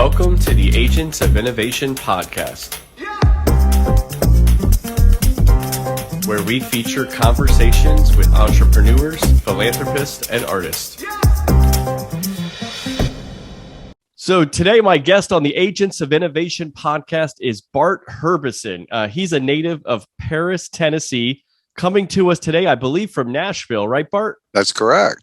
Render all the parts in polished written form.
Welcome to the Agents of Innovation podcast, where we feature conversations with entrepreneurs, philanthropists, and artists. So today, my guest on the Agents of Innovation podcast is Bart Herbison. He's a native of Paris, Tennessee, coming to us today, I believe, from Nashville, right, Bart? That's correct.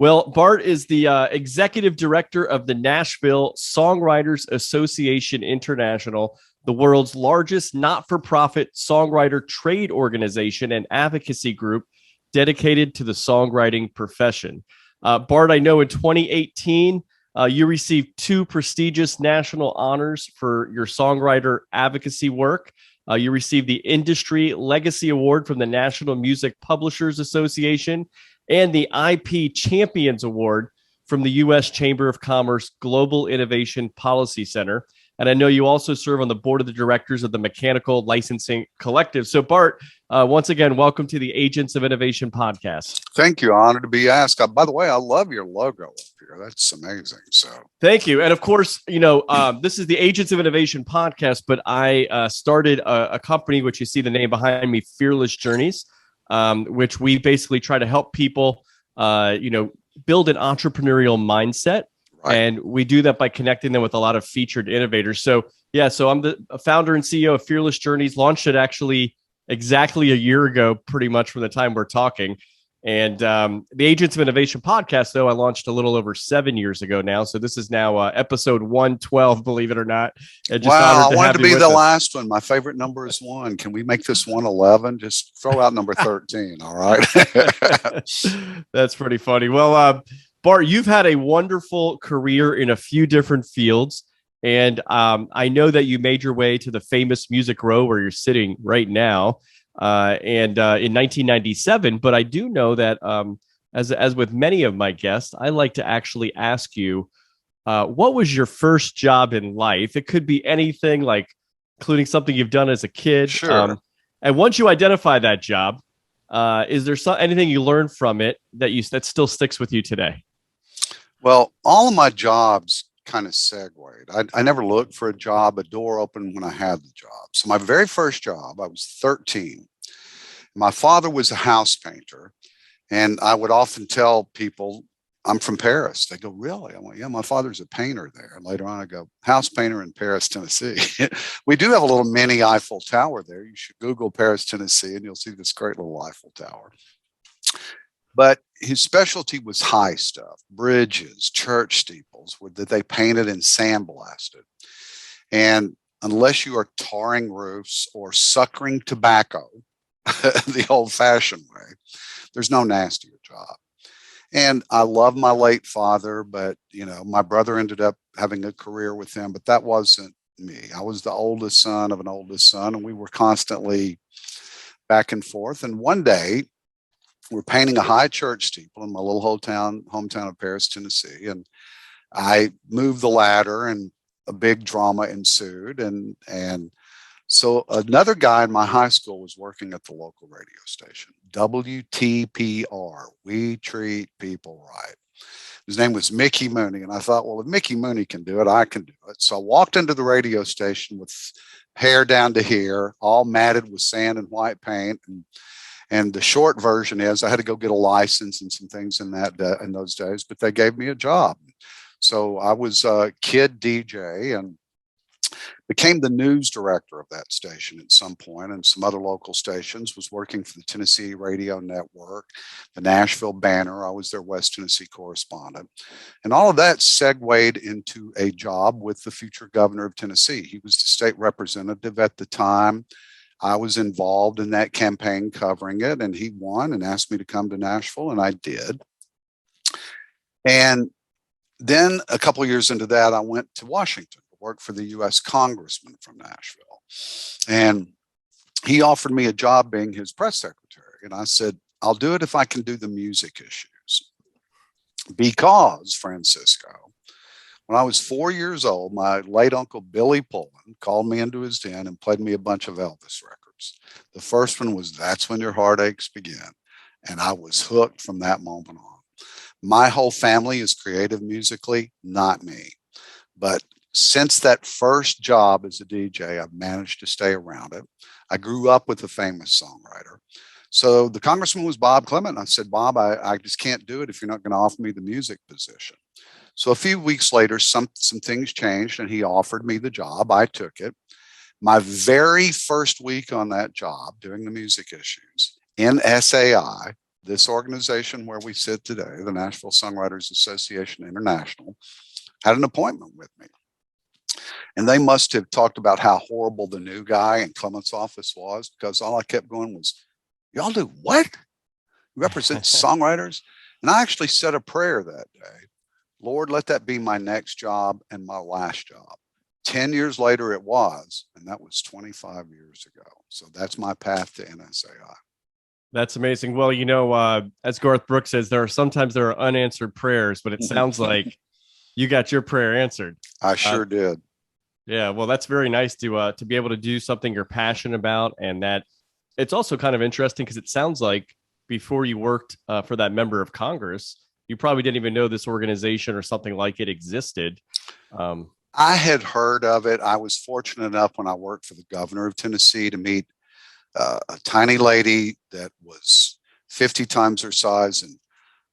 Well, Bart is the executive director of the Nashville Songwriters Association International, the world's largest not-for-profit songwriter trade organization and advocacy group dedicated to the songwriting profession. Bart, I know in 2018, you received 2 prestigious national honors for your songwriter advocacy work. You received the Industry Legacy Award from the National Music Publishers Association and the IP Champions Award from the U.S. Chamber of Commerce Global Innovation Policy Center. And I know you also serve on the board of the directors of the Mechanical Licensing Collective. So Bart, once again, welcome to the Agents of Innovation podcast. Thank you. Honored to be asked. By the way, I love your logo up here. That's amazing. So thank you. And of course, you know, this is the Agents of Innovation podcast, but I started a company, which you see the name behind me, Fearless Journeys, which we basically try to help people, build an entrepreneurial mindset. Right. And we do that by connecting them with a lot of featured innovators. So I'm the founder and CEO of Fearless Journeys, launched it actually exactly a year ago, pretty much from the time we're talking. And the Agents of Innovation podcast, though, I launched a little over 7 years ago now. So this is now episode 112, believe it or not. Wow, I wanted to be the last one. My favorite number is 1. Can we make this 111? Just throw out number 13, all right? That's pretty funny. Well, Bart, you've had a wonderful career in a few different fields. And I know that you made your way to the famous Music Row where you're sitting right now. In 1997, but I do know that as with many of my guests, I like to actually ask you, what was your first job in life? It could be anything, like including something you've done as a kid. Sure. And once you identify that job, is there anything you learned from it that still sticks with you today? Well, all of my jobs kind of segued. I never looked for a job. A door opened when I had the job. So my very first job, I was 13. My father was a house painter, and I would often tell people, I'm from Paris. They go, really? I'm like, yeah, my father's a painter there. And later on I go, house painter in Paris, Tennessee. We do have a little mini Eiffel Tower there. You should Google Paris, Tennessee, and you'll see this great little Eiffel Tower. But his specialty was high stuff, bridges, church steeples that they painted and sandblasted. And unless you are tarring roofs or suckering tobacco the old-fashioned way, there's no nastier job. And I love my late father, but my brother ended up having a career with him, but that wasn't me. I was the oldest son of an oldest son, and we were constantly back and forth. And one day, we're painting a high church steeple in my little hometown of Paris, Tennessee. And I moved the ladder and a big drama ensued. And so another guy in my high school was working at the local radio station, WTPR, We Treat People Right. His name was Mickey Mooney. And I thought, well, if Mickey Mooney can do it, I can do it. So I walked into the radio station with hair down to here, all matted with sand and white paint. And the short version is I had to go get a license and some things in those days, but they gave me a job. So I was a kid DJ and became the news director of that station at some point, and some other local stations. Was working for the Tennessee Radio Network, the Nashville Banner. I was their West Tennessee correspondent. And all of that segued into a job with the future governor of Tennessee. He was the state representative at the time. I was involved in that campaign covering it, and he won and asked me to come to Nashville, and I did. And then a couple of years into that, I went to Washington to work for the U.S. congressman from Nashville. And he offered me a job being his press secretary. And I said, I'll do it if I can do the music issues. Because, Francisco, when I was 4 years old, my late uncle Billy Pullman called me into his den and played me a bunch of Elvis records. The first one was That's When Your Heartaches Begin. And I was hooked from that moment on. My whole family is creative musically, not me. But since that first job as a DJ, I've managed to stay around it. I grew up with a famous songwriter. So the congressman was Bob Clement. I said, Bob, I just can't do it if you're not going to offer me the music position. So a few weeks later, some things changed and he offered me the job. I took it. My very first week on that job doing the music issues, NSAI, this organization where we sit today, the Nashville Songwriters Association International, had an appointment with me. And they must have talked about how horrible the new guy in Clement's office was, because all I kept going was, y'all do what? You represent songwriters? And I actually said a prayer that day. Lord, let that be my next job and my last job. 10 years later it was, and that was 25 years ago. So that's my path to NSAI. That's amazing. Well, you know, as Garth Brooks says, sometimes there are unanswered prayers, but it sounds like you got your prayer answered. I sure did. Yeah, well, that's very nice to be able to do something you're passionate about, and that it's also kind of interesting because it sounds like before you worked for that member of Congress, you probably didn't even know this organization or something like it existed. I had heard of it. I was fortunate enough when I worked for the governor of Tennessee to meet a tiny lady that was 50 times her size. And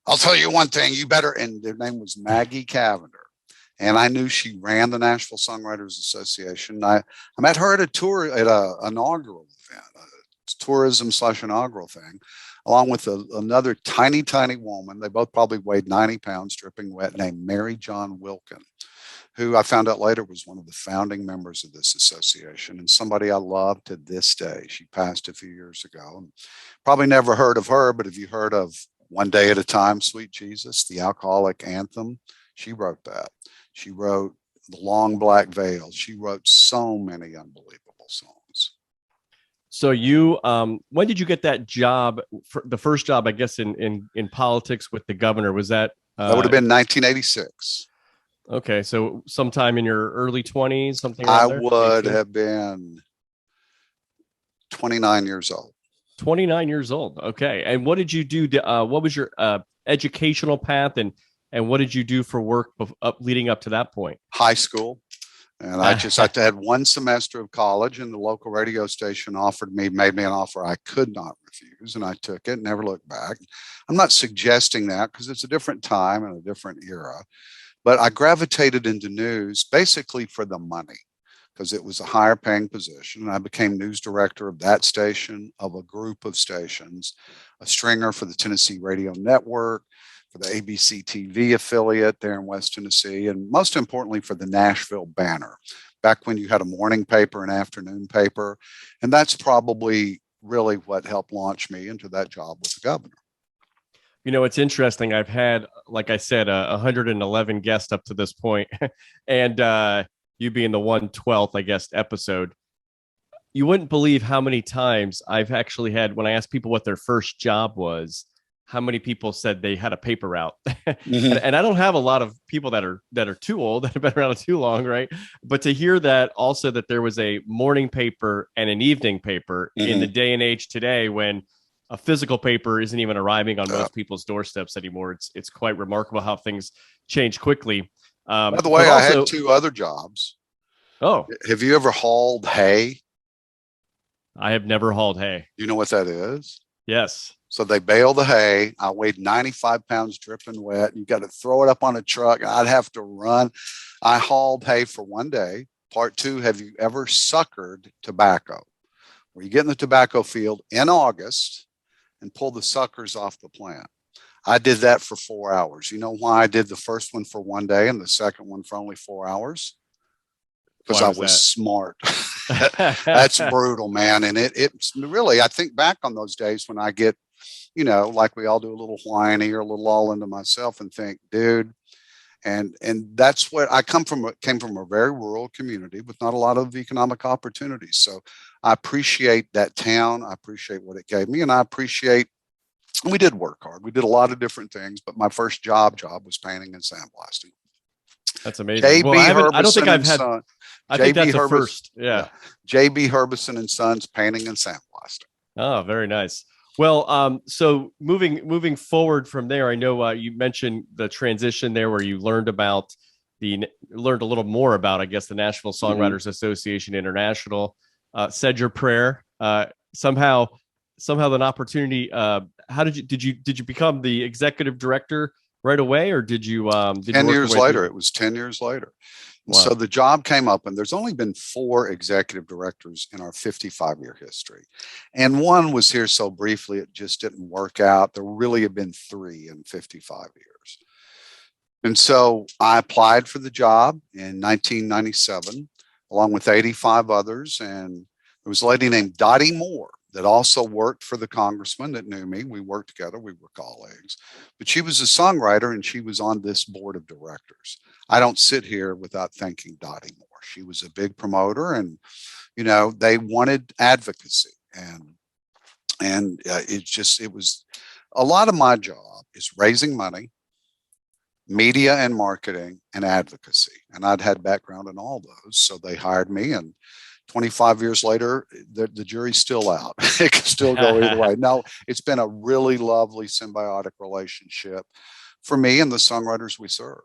I'll tell you one thing, you better, and their name was Maggie Cavender. And I knew she ran the Nashville Songwriters Association. I met her at a tour, at an inaugural event, a tourism/inaugural thing, along with another tiny, tiny woman. They both probably weighed 90 pounds, dripping wet, named Mary John Wilkin, who I found out later was one of the founding members of this association and somebody I love to this day. She passed a few years ago. And probably never heard of her, but have you heard of One Day at a Time, Sweet Jesus, the alcoholic anthem? She wrote that. She wrote The Long Black Veil. She wrote so many unbelievable songs. So you, when did you get that job? For the first job, I guess, in politics with the governor? Was that? That would have been 1986. Okay, so sometime in your early 20s, something I around there? would have been 29 years old. 29 years old. Okay. And what did you do? What was your educational path, and what did you do for work leading up to that point? High school. And I had one semester of college, and the local radio station made me an offer I could not refuse. And I took it, never looked back. I'm not suggesting that because it's a different time and a different era. But I gravitated into news basically for the money, because it was a higher paying position. And I became news director of that station, of a group of stations, a stringer for the Tennessee Radio Network, for the ABC TV affiliate there in West Tennessee, and most importantly for the Nashville Banner, back when you had a morning paper and afternoon paper. And that's probably really what helped launch me into that job with the governor. You know, it's interesting. I've had, like I said, 111 guests up to this point, and you being the 112th, I guess, episode. You wouldn't believe how many times I've actually had, when I asked people what their first job was, how many people said they had a paper route. Mm-hmm. and I don't have a lot of people that are too old, that have been around too long, right? But to hear that also, that there was a morning paper and an evening paper in the day and age today, when a physical paper isn't even arriving on most people's doorsteps anymore. It's quite remarkable how things change quickly. By the way, I had two other jobs. Oh, have you ever hauled hay? I have never hauled hay. You know what that is? Yes. So they bale the hay. I weighed 95 pounds dripping wet. You got to throw it up on a truck. I'd have to run. I hauled hay for one day. Part two, have you ever suckered tobacco? Where you get in the tobacco field in August and pull the suckers off the plant. I did that for 4 hours. You know why I did the first one for one day and the second one for only 4 hours? Because I was smart. That's brutal, man. And it's really, I think back on those days when I get, you know, like we all do, a little whiny or a little all into myself and think, dude, and that's what I came from a very rural community with not a lot of economic opportunities. So I appreciate that town. I appreciate what it gave me. And I appreciate, we did work hard. We did a lot of different things, but my first job was painting and sandblasting. That's amazing. Well, I don't think I've had, I think that's a first. Yeah. J.B. Herbison and Sons Painting and Sandblasting. Oh, very nice. Well, so moving forward from there, I know you mentioned the transition there where you learned about learned a little more about, I guess, the Nashville Songwriters Association International. Said your prayer. Somehow an opportunity. How did you become the executive director right away, or did you 10 years later? It was 10 years later. And wow. So the job came up, and there's only been 4 executive directors in our 55-year history. And one was here so briefly, it just didn't work out. There really have been 3 in 55 years. And so I applied for the job in 1997, along with 85 others. And there was a lady named Dottie Moore that also worked for the congressman that knew me. We worked together. We were colleagues. But she was a songwriter, and she was on this board of directors. I don't sit here without thanking Dottie Moore. She was a big promoter, and, you know, they wanted advocacy. And it was a lot of my job is raising money, media and marketing, and advocacy. And I'd had background in all those. So they hired me, and 25 years later, the jury's still out. It can still go either way. No, it's been a really lovely symbiotic relationship for me and the songwriters we serve.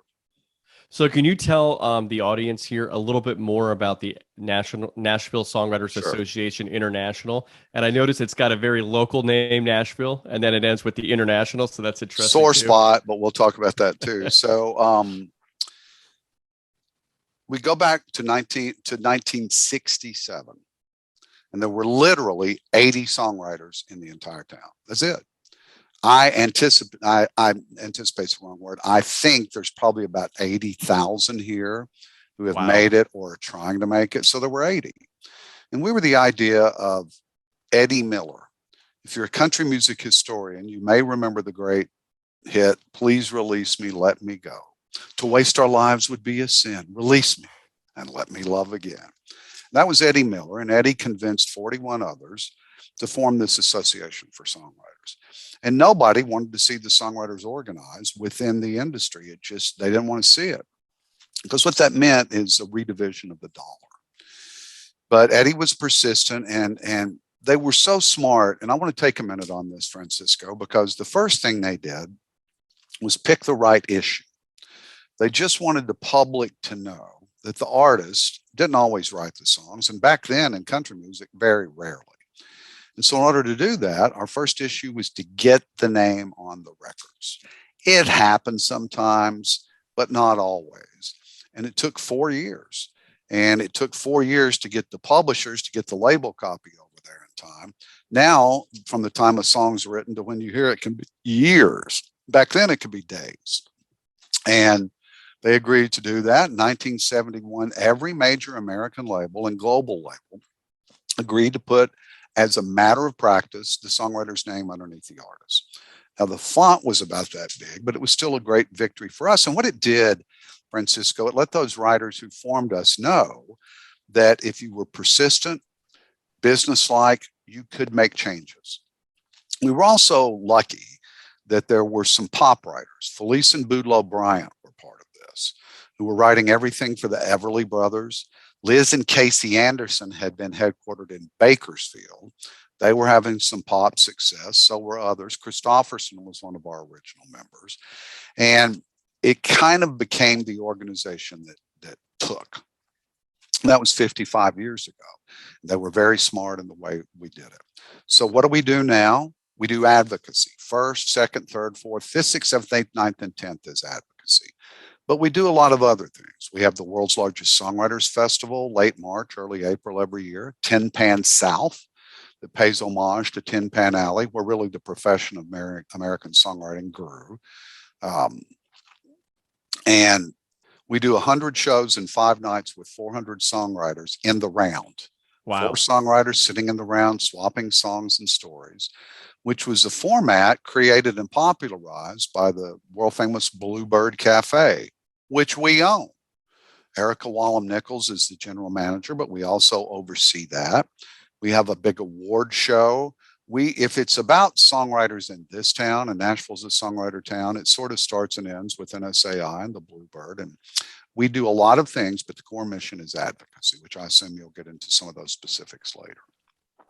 So can you tell the audience here a little bit more about the Nashville Songwriters Association International? And I noticed it's got a very local name, Nashville, and then it ends with the international. So that's interesting. Sore spot, but we'll talk about that too. So we go back to 1967, and there were literally 80 songwriters in the entire town. That's it. I anticipate the wrong word. I think there's probably about 80,000 here who have made it or are trying to make it. So there were 80. And we were the idea of Eddie Miller. If you're a country music historian, you may remember the great hit, "Please Release Me, Let Me Go. To waste our lives would be a sin. Release me and let me love again." That was Eddie Miller, and Eddie convinced 41 others to form this association for songwriters. And nobody wanted to see the songwriters organized within the industry. They didn't want to see it, because what that meant is a redivision of the dollar. But Eddie was persistent, and they were so smart. And I want to take a minute on this, Francisco, because the first thing they did was pick the right issue. They just wanted the public to know that the artist didn't always write the songs. And back then in country music, very rarely. And so in order to do that, our first issue was to get the name on the records. It happens sometimes, but not always. And it took 4 years. And it took 4 years to get the publishers to get the label copy over there in time. Now, from the time a song's written to when you hear it can be years. Back then, it could be days. And they agreed to do that. In 1971, every major American label and global label agreed to put, as a matter of practice, the songwriter's name underneath the artist. Now, the font was about that big, but it was still a great victory for us. And what it did, Francisco, it let those writers who formed us know that if you were persistent, businesslike, you could make changes. We were also lucky that there were some pop writers. Felice and Boudleaux Bryant were part of this, who were writing everything for the Everly Brothers. Liz and Casey Anderson had been headquartered in Bakersfield. They were having some pop success. So were others. Christopherson was one of our original members. And it kind of became the organization that took. And that was 55 years ago. They were very smart in the way we did it. So what do we do now? We do advocacy. First, second, third, fourth, fifth, sixth, seventh, eighth, ninth, and 10th is advocacy. But we do a lot of other things. We have the world's largest songwriters festival, late March, early April every year, Tin Pan South, that pays homage to Tin Pan Alley, where really the profession of American songwriting grew. And we do 100 shows in 5 nights with 400 songwriters in the round. Wow. 4 songwriters sitting in the round, swapping songs and stories, which was a format created and popularized by the world famous Bluebird Cafe, which we own. Erica Wallum-Nichols is the general manager, but we also oversee that. We have a big award show. If it's about songwriters in this town, and Nashville's a songwriter town, it sort of starts and ends with NSAI and the Bluebird. And we do a lot of things, but the core mission is advocacy, which I assume you'll get into some of those specifics later.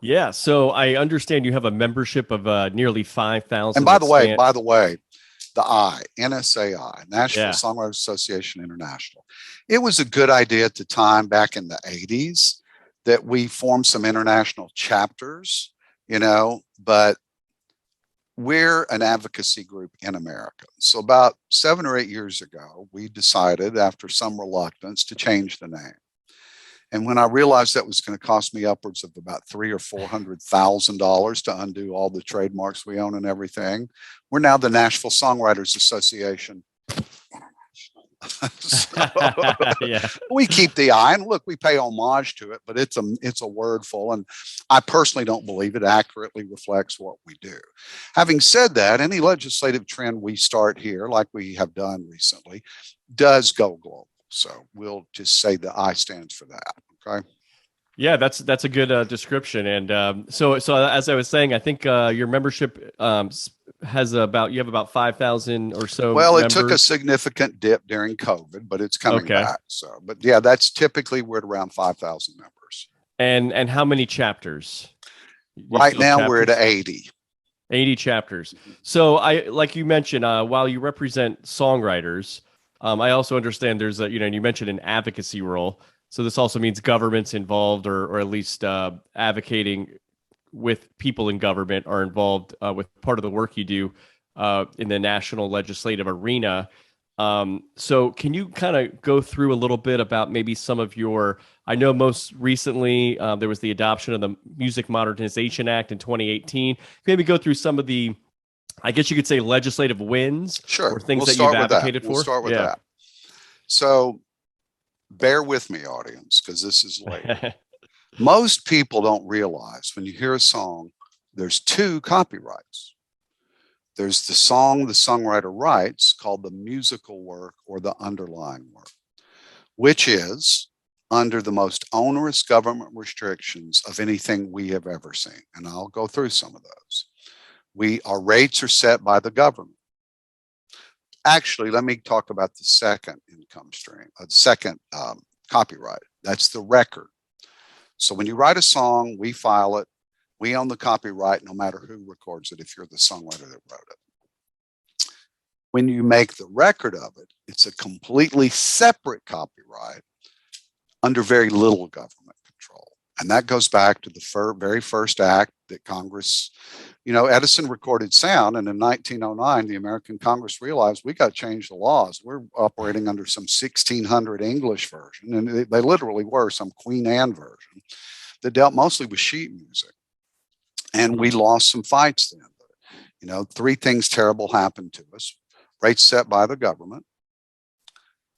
Yeah. So I understand you have a membership of nearly 5,000. And by the way, the NSAI, Nashville Yeah. Songwriters Association International. It was a good idea at the time back in the 80s that we formed some international chapters, but we're an advocacy group in America. So about 7 or 8 years ago, we decided after some reluctance to change the name. And when I realized that was going to cost me upwards of about $300,000 or $400,000 to undo all the trademarks we own and everything, we're now the Nashville Songwriters Association. So, Yeah. we keep the I, and look, we pay homage to it, but it's a wordful, and I personally don't believe it accurately reflects what we do. Having said that, any legislative trend we start here, like we have done recently, does go global. So we'll just say the I stands for that. Okay. Yeah, that's a good description. And so as I was saying, I think your membership has you have about 5,000 or so. Well, members. It took a significant dip during COVID, but it's coming Okay. back. So, but yeah, that's typically we're at around 5,000 members. And how many chapters? Right now we're at 80. 80 chapters. So like you mentioned, while you represent songwriters, I also understand there's you mentioned an advocacy role. So this also means government's involved, or at least advocating with people in government are involved with part of the work you do in the national legislative arena. So can you kind of go through a little bit about maybe some of I know most recently there was the adoption of the Music Modernization Act in 2018. Maybe go through some of the, I guess you could say, legislative wins. Sure. Or things that you've advocated for. We'll start with that. So bear with me, audience, because this is late. Most people don't realize when you hear a song, there's 2 copyrights. There's the song the songwriter writes, called the musical work or the underlying work, which is under the most onerous government restrictions of anything we have ever seen. And I'll go through some of those. Our rates are set by the government. Actually, let me talk about the second income stream, the second copyright. That's the record. So when you write a song, we file it. We own the copyright no matter who records it if you're the songwriter that wrote it. When you make the record of it, it's a completely separate copyright under very little government control. And that goes back to the very first act that Congress, Edison recorded sound. And in 1909, the American Congress realized we got to change the laws. We're operating under some 1600 English version. And they literally were some Queen Anne version that dealt mostly with sheet music. And we lost some fights then. 3 things terrible happened to us. Rates set by the government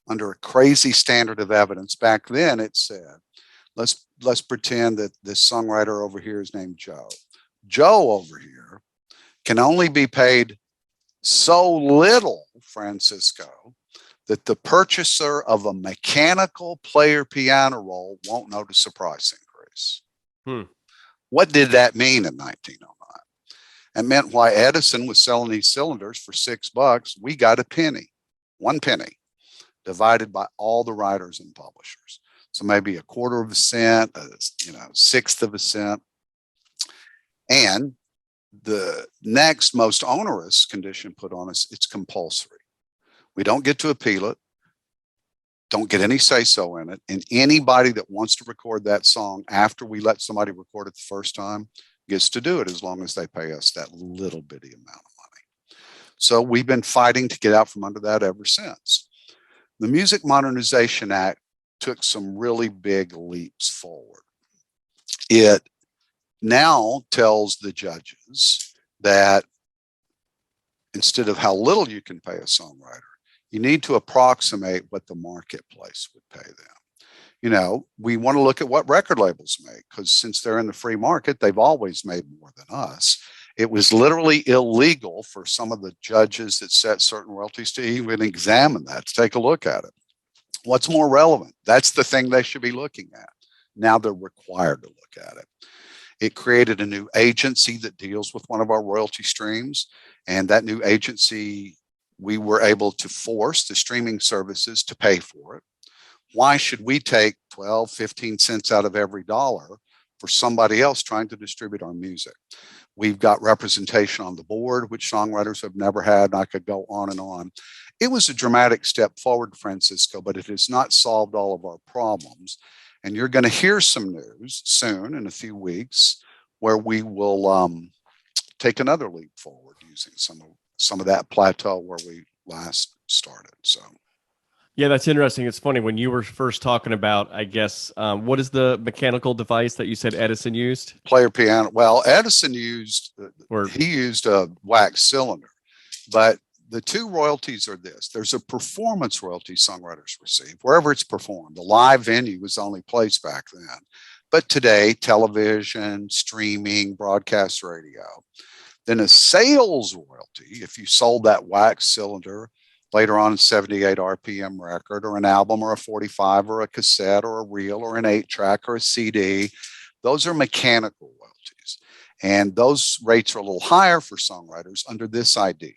under a crazy standard of evidence. Back then it said, let's pretend that this songwriter over here is named Joe. Joe over here can only be paid so little, Francisco, that the purchaser of a mechanical player piano roll won't notice a price increase. What did that mean in 1909? It meant why Edison was selling these cylinders for $6, we got a penny, 1 penny, divided by all the writers and publishers. So maybe 1/4 cent, 1/6 cent. And the next most onerous condition put on us, it's compulsory. We don't get to appeal it, don't get any say-so in it, and anybody that wants to record that song after we let somebody record it the first time gets to do it as long as they pay us that little bitty amount of money. So we've been fighting to get out from under that ever since. The Music Modernization Act took some really big leaps forward. It now tells the judges that instead of how little you can pay a songwriter, you need to approximate what the marketplace would pay them. We want to look at what record labels make, because since they're in the free market, they've always made more than us. It was literally illegal for some of the judges that set certain royalties to even examine that, to take a look at it. What's more relevant? That's the thing they should be looking at. Now they're required to look at it. It created a new agency that deals with one of our royalty streams. And that new agency, we were able to force the streaming services to pay for it. Why should we take 12, 15 cents out of every dollar for somebody else trying to distribute our music? We've got representation on the board, which songwriters have never had, and I could go on and on. It was a dramatic step forward, Francisco, but it has not solved all of our problems. And you're going to hear some news soon in a few weeks where we will take another leap forward using some of that plateau where we last started. So. Yeah, that's interesting. It's funny when you were first talking about, I guess, what is the mechanical device that you said Edison used? Player piano. Well, Edison used a wax cylinder, but the two royalties are this. There's a performance royalty songwriters receive wherever it's performed. The live venue was the only place back then. But today, television, streaming, broadcast radio. Then a sales royalty, if you sold that wax cylinder later on, 78 RPM record or an album or a 45 or a cassette or a reel or an 8-track or a CD. Those are mechanical royalties. And those rates are a little higher for songwriters under this idea.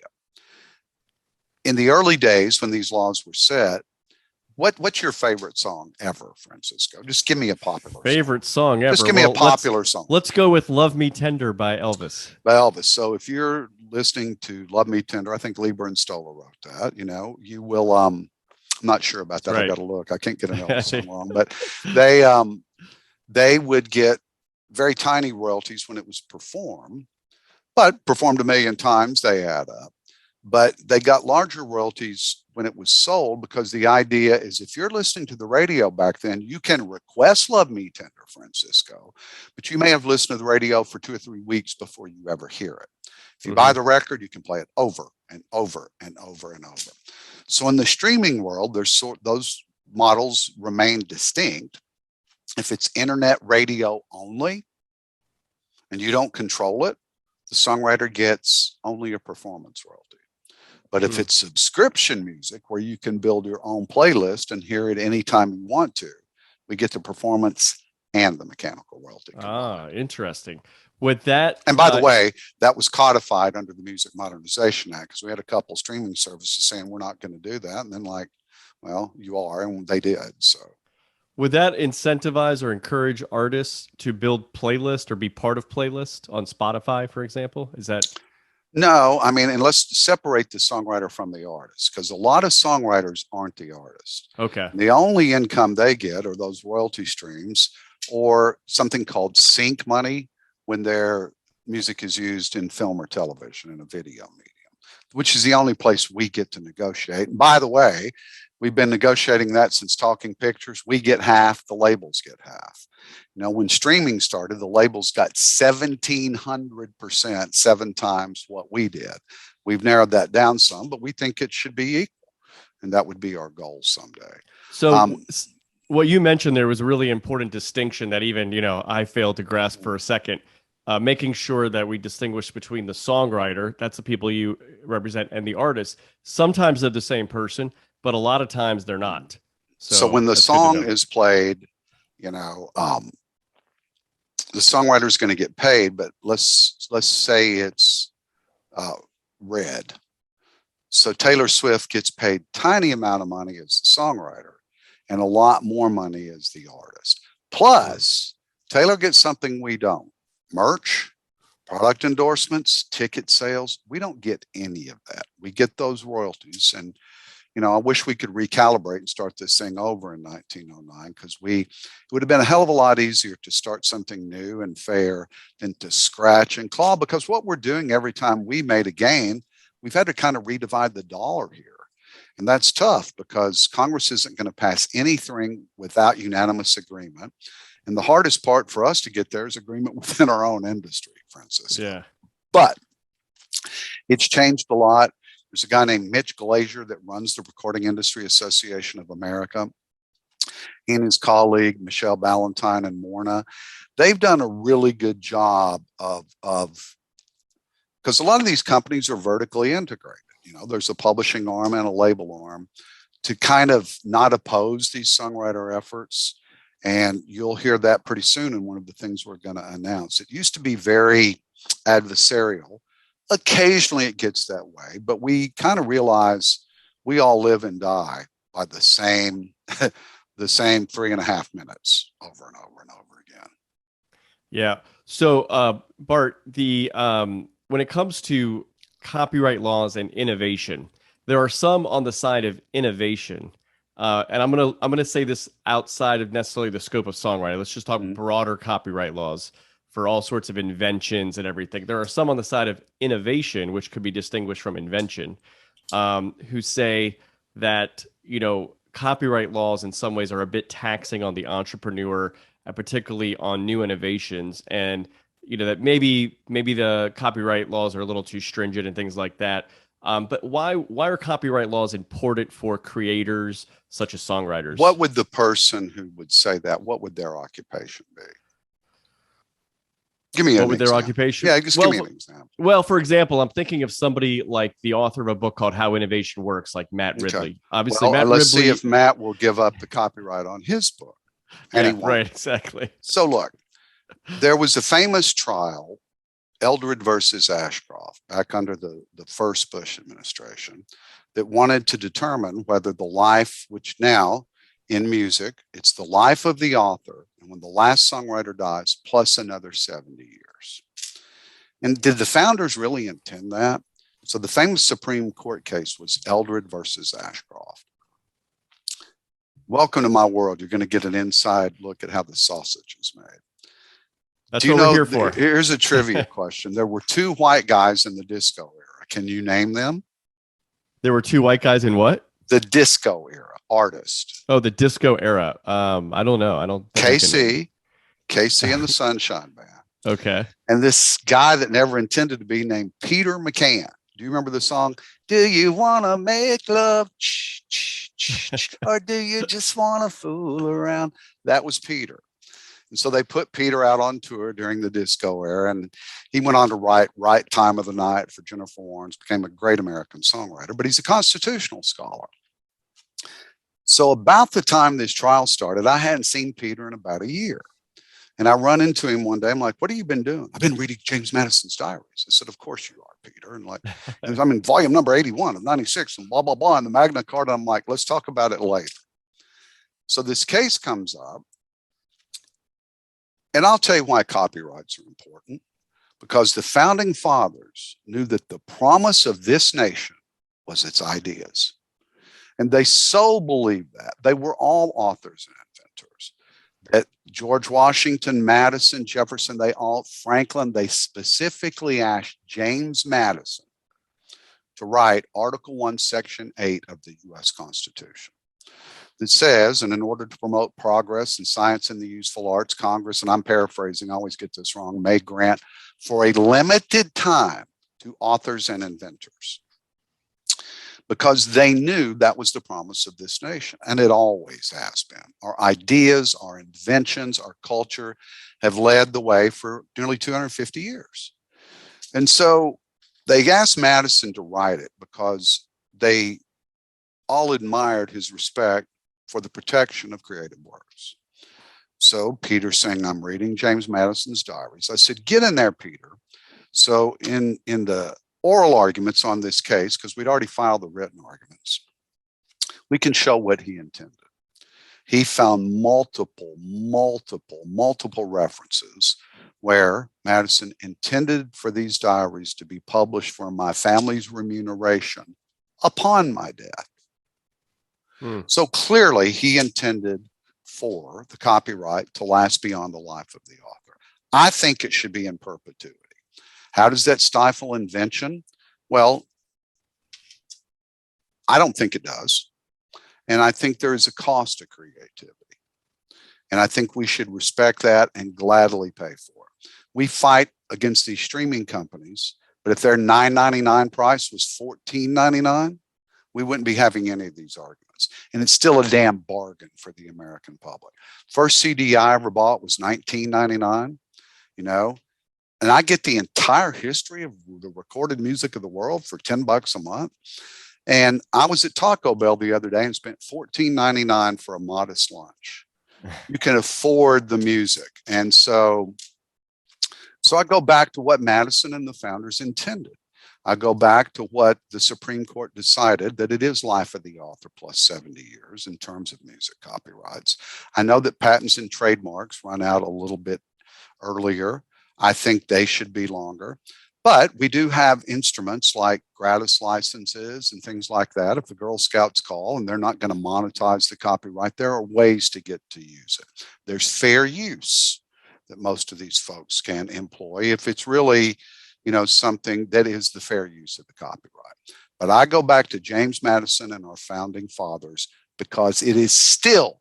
In the early days when these laws were set, what's your favorite song ever, Francisco? Just give me a popular favorite song ever. Just give me a popular song. Let's go with Love Me Tender by Elvis. By Elvis. So if you're listening to Love Me Tender, I think Lieber and Stoller wrote that, you will, I'm not sure about that. Right. I got to look. I can't get an Elvis song wrong, but they would get very tiny royalties when it was performed, but performed a million times, they add up. But they got larger royalties when it was sold, because the idea is if you're listening to the radio back then, you can request Love Me Tender, Francisco, but you may have listened to the radio for 2 or 3 weeks before you ever hear it. If you buy the record, you can play it over and over and over and over. So in the streaming world, those models remain distinct. If it's internet radio only and you don't control it, the songwriter gets only a performance royalty. But if it's subscription music where you can build your own playlist and hear it anytime you want to, we get the performance and the mechanical royalty. Interesting. With that, and by the way, that was codified under the Music Modernization Act, because we had a couple streaming services saying we're not going to do that, and then well, you are, and they did. So would that incentivize or encourage artists to build playlists or be part of playlists on Spotify, for example? Is that? No, I mean, and let's separate the songwriter from the artist, because a lot of songwriters aren't the artist. Okay. The only income they get are those royalty streams or something called sync money when their music is used in film or television in a video medium, which is the only place we get to negotiate. And by the way, we've been negotiating that since Talking Pictures. We get half, the labels get half. When streaming started, the labels got 1,700%, 7 times what we did. We've narrowed that down some, but we think it should be equal. And that would be our goal someday. So what you mentioned there was a really important distinction that even, I failed to grasp for a second, making sure that we distinguish between the songwriter, that's the people you represent, and the artist. Sometimes they're the same person, but a lot of times they're not. So when the song is played, the songwriter is going to get paid, but let's say it's Red. So Taylor Swift gets paid tiny amount of money as the songwriter and a lot more money as the artist. Plus, Taylor gets something we don't: merch, product endorsements, ticket sales. We don't get any of that. We get those royalties. And I wish we could recalibrate and start this thing over in 1909, because it would have been a hell of a lot easier to start something new and fair than to scratch and claw, because what we're doing every time we made a gain, we've had to kind of redivide the dollar here. And that's tough, because Congress isn't going to pass anything without unanimous agreement. And the hardest part for us to get there is agreement within our own industry, Francisco. Yeah. But it's changed a lot. There's a guy named Mitch Glazier that runs the Recording Industry Association of America. He and his colleague, Michelle Ballantyne and Morna, they've done a really good job of because a lot of these companies are vertically integrated. There's a publishing arm and a label arm to kind of not oppose these songwriter efforts. And you'll hear that pretty soon in one of the things we're going to announce. It used to be very adversarial. Occasionally it gets that way, but we kind of realize we all live and die by the same 3.5 minutes over and over and over again. Yeah. So, Bart, the when it comes to copyright laws and innovation, there are some on the side of innovation, and I'm gonna say this outside of necessarily the scope of songwriting. Let's just talk Mhm. broader copyright laws for all sorts of inventions and everything. There are some on the side of innovation, which could be distinguished from invention, who say that copyright laws in some ways are a bit taxing on the entrepreneur, particularly on new innovations, and that maybe the copyright laws are a little too stringent and things like that. But why are copyright laws important for creators such as What songwriters? would the person who would say that, what would their occupation be? Give me What an would their example. occupation? Yeah, just give me an example. Well, for example, I'm thinking of somebody like the author of a book called How Innovation Works, like Matt Okay. Ridley. Obviously, Well, Matt let's see Ridley. if Matt will give up the copyright on his book. And he Yeah, won't. right, exactly. So look, there was a famous trial, Eldred versus Ashcroft, back under the first Bush administration, that wanted to determine whether the life, which now in music, it's the life of the author, and when the last songwriter dies, plus another 70 years. And did the founders really intend that? So the famous Supreme Court case was Eldred versus Ashcroft. Welcome to my world. You're going to get an inside look at how the sausage is made. That's Do you what we're know? here for. Here's a trivia question. There were two white guys in the disco era. Can you name them? There were two white guys in what? The disco era artist. Oh, the disco era. I don't know. I don't think I can name. KC and the Sunshine Band. Okay. And this guy that never intended to be named Peter McCann. Do you remember the song? Do you want to make love? Or do you just want to fool around? That was Peter. And so they put Peter out on tour during the disco era, and he went on to write Right Time of the Night for Jennifer Warnes, became a great American songwriter, but he's a constitutional scholar. So about the time this trial started, I hadn't seen Peter in about a year. And I run into him one day. I'm like, what have you been doing? I've been reading James Madison's diaries. I said, of course you are, Peter. And like, I'm in volume number 81 of 96 and blah, blah, blah. And the Magna Carta, I'm like, let's talk about it later. So this case comes up. And I'll tell you why copyrights are important, because the founding fathers knew that the promise of this nation was its ideas. And they so believed that. They were all authors and inventors. That George Washington, Madison, Jefferson, Franklin, they specifically asked James Madison to write Article 1, Section 8 of the US Constitution. That says, and in order to promote progress in science and the useful arts, Congress, and I'm paraphrasing, I always get this wrong, may grant for a limited time to authors and inventors, because they knew that was the promise of this nation. And it always has been. Our ideas, our inventions, our culture have led the way for nearly 250 years. And so they asked Madison to write it because they all admired his respect for the protection of creative works. So Peter saying, I'm reading James Madison's diaries. I said, get in there, Peter. So in the oral arguments on this case, because we'd already filed the written arguments, we can show what he intended. He found multiple references where Madison intended for these diaries to be published for my family's remuneration upon my death. So clearly he intended for the copyright to last beyond the life of the author. I think it should be in perpetuity. How does that stifle invention? Well, I don't think it does. And I think there is a cost to creativity. And I think we should respect that and gladly pay for it. We fight against these streaming companies, but if their $9.99 price was $14.99, we wouldn't be having any of these arguments. And it's still a damn bargain for the American public. First CD I ever bought was $19.99, and I get the entire history of the recorded music of the world for $10 a month. And I was at Taco Bell the other day and spent $14.99 for a modest lunch. You can afford the music. And so I go back to what Madison and the founders intended. I go back to what the Supreme Court decided, that it is life of the author plus 70 years in terms of music copyrights. I know that patents and trademarks run out a little bit earlier. I think they should be longer. But we do have instruments like gratis licenses and things like that. If the Girl Scouts call and they're not going to monetize the copyright, there are ways to get to use it. There's fair use that most of these folks can employ if it's really, something that is the fair use of the copyright. But I go back to James Madison and our founding fathers because it is still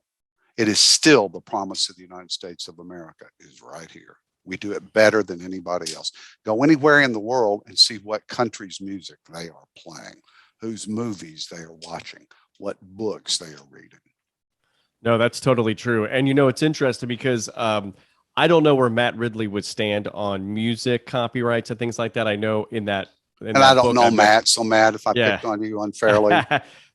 the promise of the United States of America is right here. We do it better than anybody else. Go anywhere in the world and see what country's music they are playing, whose movies they are watching, what books they are reading. No, that's totally true. And it's interesting because I don't know where Matt Ridley would stand on music copyrights and things like that. I know in that I don't know Matt, so Matt, if I picked on you unfairly.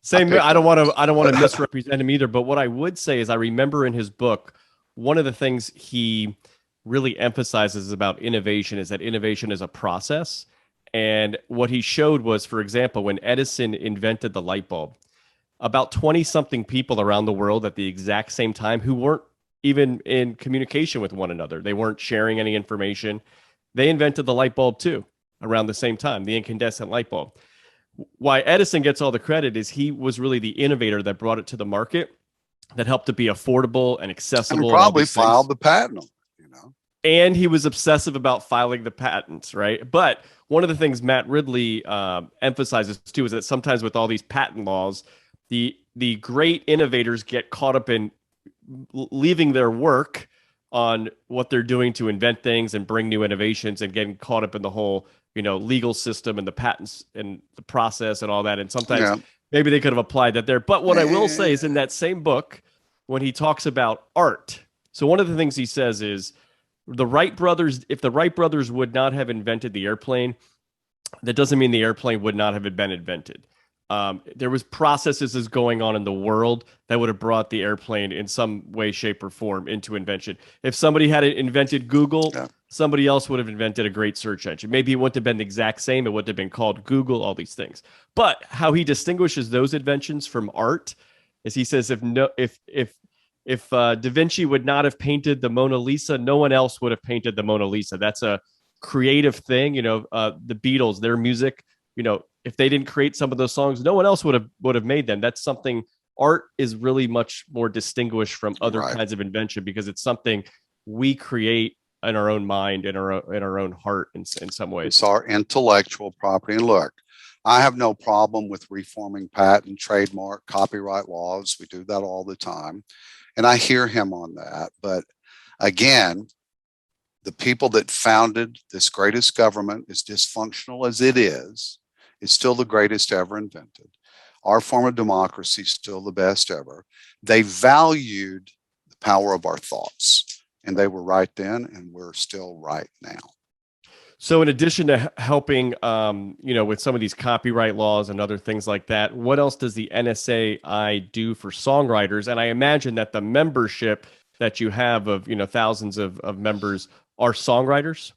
Same. I don't want to misrepresent him either. But what I would say is I remember in his book, one of the things he really emphasizes about innovation is that innovation is a process. And what he showed was, for example, when Edison invented the light bulb, about 20-something people around the world at the exact same time who weren't even in communication with one another. They weren't sharing any information. They invented the light bulb too around the same time, the incandescent light bulb. Why Edison gets all the credit is he was really the innovator that brought it to the market, that helped it be affordable and accessible. And probably filed the patent. And he was obsessive about filing the patents, right? But one of the things Matt Ridley emphasizes too is that sometimes with all these patent laws, the great innovators get caught up in leaving their work on what they're doing to invent things and bring new innovations and getting caught up in the whole, legal system and the patents and the process and all that. And sometimes maybe they could have applied that there. But what I will say is in that same book, when he talks about art, so one of the things he says is, if the Wright brothers would not have invented the airplane, that doesn't mean the airplane would not have been invented. There was processes going on in the world that would have brought the airplane in some way, shape, or form into invention. If somebody had invented Google, somebody else would have invented a great search engine. Maybe it wouldn't have been the exact same. It wouldn't have been called Google, all these things. But how he distinguishes those inventions from art is he says if Da Vinci would not have painted the Mona Lisa, no one else would have painted the Mona Lisa. That's a creative thing. The Beatles, their music, if they didn't create some of those songs, no one else would have made them. That's something. Art is really much more distinguished from other kinds of invention because it's something we create in our own mind, in our own heart, in some ways. It's our intellectual property. And look, I have no problem with reforming patent, trademark, copyright laws. We do that all the time. And I hear him on that. But again, the people that founded this greatest government, as dysfunctional as it is, it's still the greatest ever invented. Our form of democracy is still the best ever. They valued the power of our thoughts, and they were right then, and we're still right now. So in addition to helping, with some of these copyright laws and other things like that, what else does the NSAI do for songwriters? And I imagine that the membership that you have of, thousands of members are songwriters.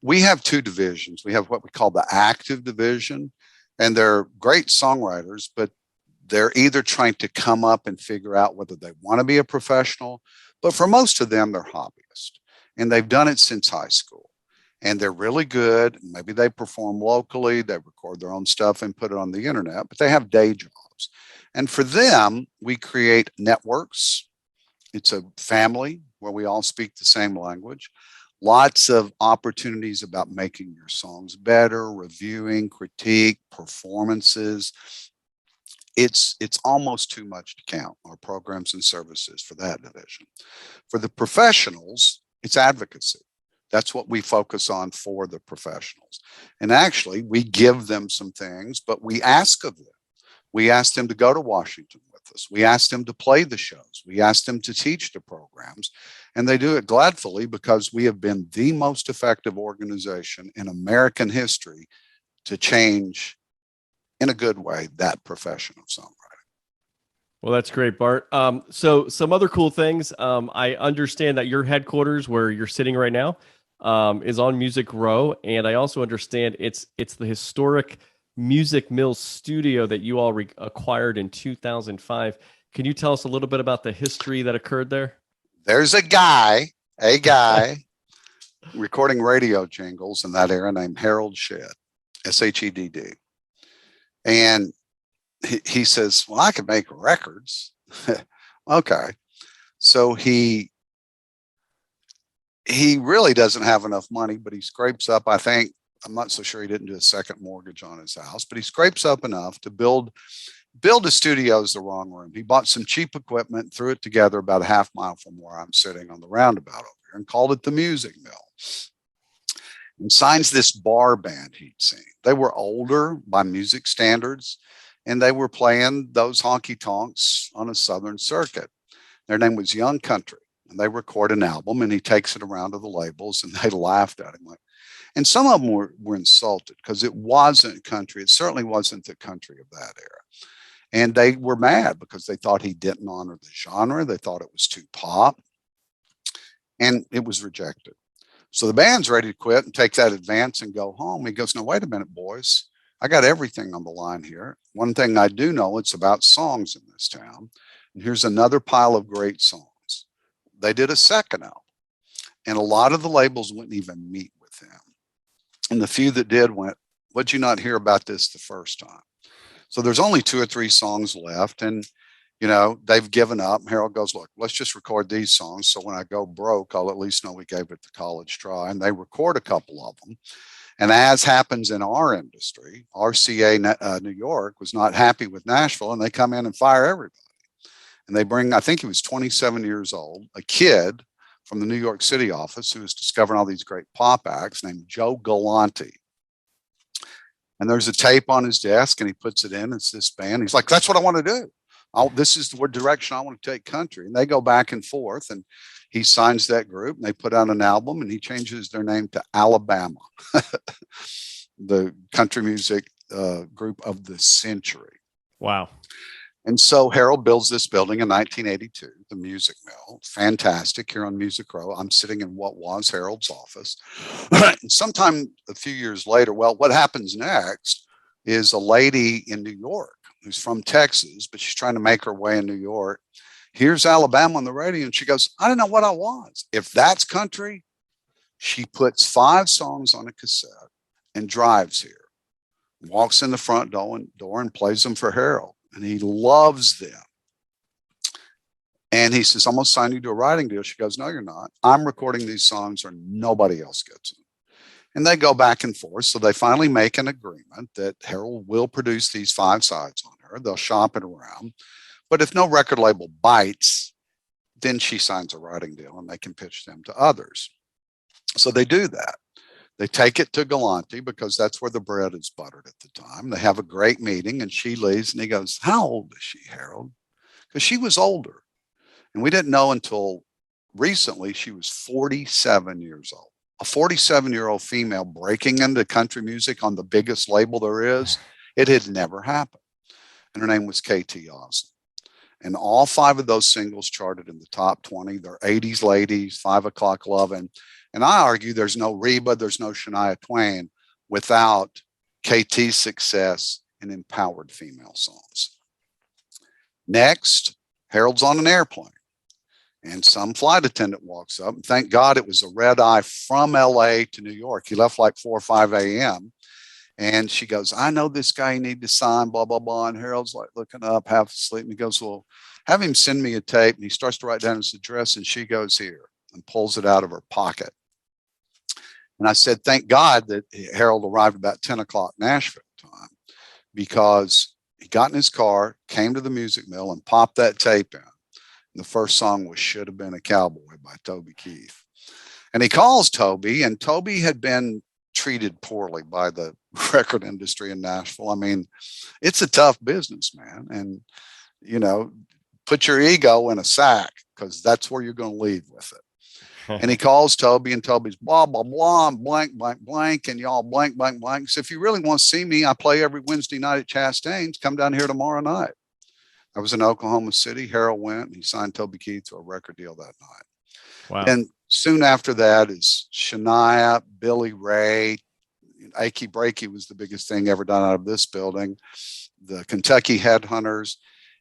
We have two divisions. We have what we call the active division, and they're great songwriters, but they're either trying to come up and figure out whether they want to be a professional, but for most of them, they're hobbyists, and they've done it since high school. And they're really good. Maybe they perform locally, they record their own stuff and put it on the internet, but they have day jobs. And for them, we create networks. It's a family where we all speak the same language. Lots of opportunities about making your songs better, reviewing, critique, performances. It's almost too much to count, our programs and services for that division. For the professionals, it's advocacy. That's what we focus on for the professionals. And actually, we give them some things, but we ask of them. We ask them to go to Washington with us. We ask them to play the shows. We ask them to teach the programs. And they do it gladfully because we have been the most effective organization in American history to change, in a good way, that profession of songwriting. Well, that's great, Bart. So some other cool things. I understand that your headquarters, where you're sitting right now, is on Music Row, and I also understand it's the historic Music Mill studio that you all acquired in 2005. Can you tell us a little bit about the history that occurred there? There's a guy recording radio jingles in that era named Harold Shedd, Shedd. And he says, well, I can make records. Okay. So he really doesn't have enough money, but he scrapes up, I think, I'm not so sure he didn't do a second mortgage on his house, but he scrapes up enough to build a studio is the wrong room. He bought some cheap equipment, threw it together about a half mile from where I'm sitting on the roundabout over here, and called it the Music Mill. And signs this bar band he'd seen. They were older by music standards, and they were playing those honky tonks on a southern circuit. Their name was Young Country, and they record an album, and he takes it around to the labels, and they laughed at him. And some of them were insulted because it wasn't country. It certainly wasn't the country of that era. And they were mad because they thought he didn't honor the genre. They thought it was too pop, and it was rejected. So the band's ready to quit and take that advance and go home. He goes, no, wait a minute, boys. I got everything on the line here. One thing I do know, it's about songs in this town. And here's another pile of great songs. They did a second album, and a lot of the labels wouldn't even meet with him. And the few that did went, what'd you not hear about this the first time? So there's only 2 or 3 songs left, and they've given up. Harold goes, look, let's just record these songs, so when I go broke, I'll at least know we gave it the college try. And they record a couple of them. And as happens in our industry, RCA New York was not happy with Nashville, and they come in and fire everybody. And they bring, I think he was 27 years old, a kid from the New York City office who was discovering all these great pop acts named Joe Galante. And there's a tape on his desk, and he puts it in. It's this band. He's like, that's what I want to do. This is the direction I want to take country. And they go back and forth, and he signs that group, and they put out an album, and he changes their name to Alabama, the country music group of the century. Wow. And so Harold builds this building in 1982, the Music Mill. Fantastic, here on Music Row. I'm sitting in what was Harold's office. And sometime a few years later, well, what happens next is a lady in New York who's from Texas, but she's trying to make her way in New York, hears Alabama on the radio, and she goes, I don't know what I was. If that's country, she puts 5 songs on a cassette and drives here, walks in the front door and plays them for Harold. And he loves them. And he says, I'm going to sign you to a writing deal. She goes, no, you're not. I'm recording these songs or nobody else gets them. And they go back and forth. So they finally make an agreement that Harold will produce these 5 sides on her. They'll shop it around. But if no record label bites, then she signs a writing deal and they can pitch them to others. So they do that. They take it to Galante because that's where the bread is buttered at the time. They have a great meeting, and she leaves, and he goes, how old is she, Harold? Because she was older. And we didn't know until recently she was 47 years old. A 47-year-old female breaking into country music on the biggest label there is, it had never happened. And her name was KT Oslin. And all 5 of those singles charted in the top 20. They're 80s ladies, 5 o'clock lovin'. And I argue there's no Reba, there's no Shania Twain without KT's success in empowered female songs. Next, Harold's on an airplane, and some flight attendant walks up, and thank God it was a red eye from LA to New York. He left like 4 or 5 a.m. And she goes, I know this guy you need to sign, blah, blah, blah. And Harold's like looking up, half asleep. And he goes, well, have him send me a tape. And he starts to write down his address, and she goes, here, and pulls it out of her pocket. And I said, thank God that Harold arrived about 10 o'clock Nashville time, because he got in his car, came to the Music Mill, and popped that tape in. And the first song was Should Have Been a Cowboy by Toby Keith. And he calls Toby, and Toby had been treated poorly by the record industry in Nashville. I mean, it's a tough business, man. And, put your ego in a sack, because that's where you're going to leave with it. And he calls Toby, and Toby's blah, blah, blah, and blank, blank, blank, and y'all blank, blank, blank. So if you really want to see me, I play every Wednesday night at Chastain's. Come down here tomorrow night. I was in Oklahoma City. Harold went, and he signed Toby Keith to a record deal that night. Wow. And soon after that is Shania, Billy Ray. Achy Breaky was the biggest thing ever done out of this building. The Kentucky Headhunters.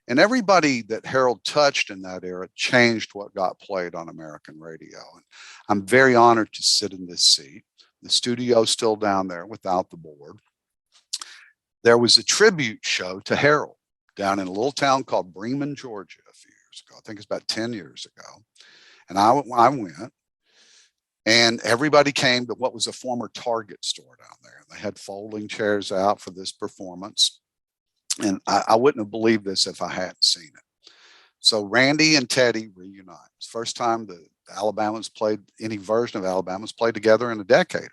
And everybody that Harold touched in that era changed what got played on American radio. And I'm very honored to sit in this seat. The studio's still down there without the board. There was a tribute show to Harold down in a little town called Bremen, Georgia, a few years ago. I think it's about 10 years ago. And I went, and everybody came to what was a former Target store down there. They had folding chairs out for this performance. And I wouldn't have believed this if I hadn't seen it. So Randy and Teddy reunite. It's the first time the Alabama's played, any version of Alabama's played together in a decade.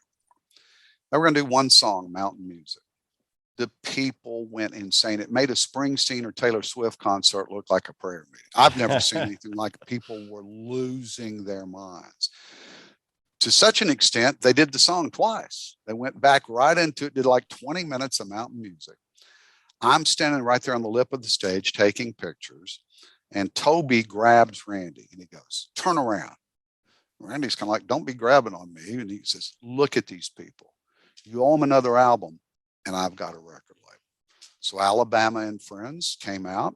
Now we're going to do one song, Mountain Music. The people went insane. It made a Springsteen or Taylor Swift concert look like a prayer meeting. I've never seen anything like it. People were losing their minds. To such an extent, they did the song twice. They went back right into it, did like 20 minutes of mountain music. I'm standing right there on the lip of the stage taking pictures, and Toby grabs Randy and he goes, turn around. Randy's kind of like, don't be grabbing on me. And he says, look at these people. You owe them another album, and I've got a record label. So Alabama and Friends came out,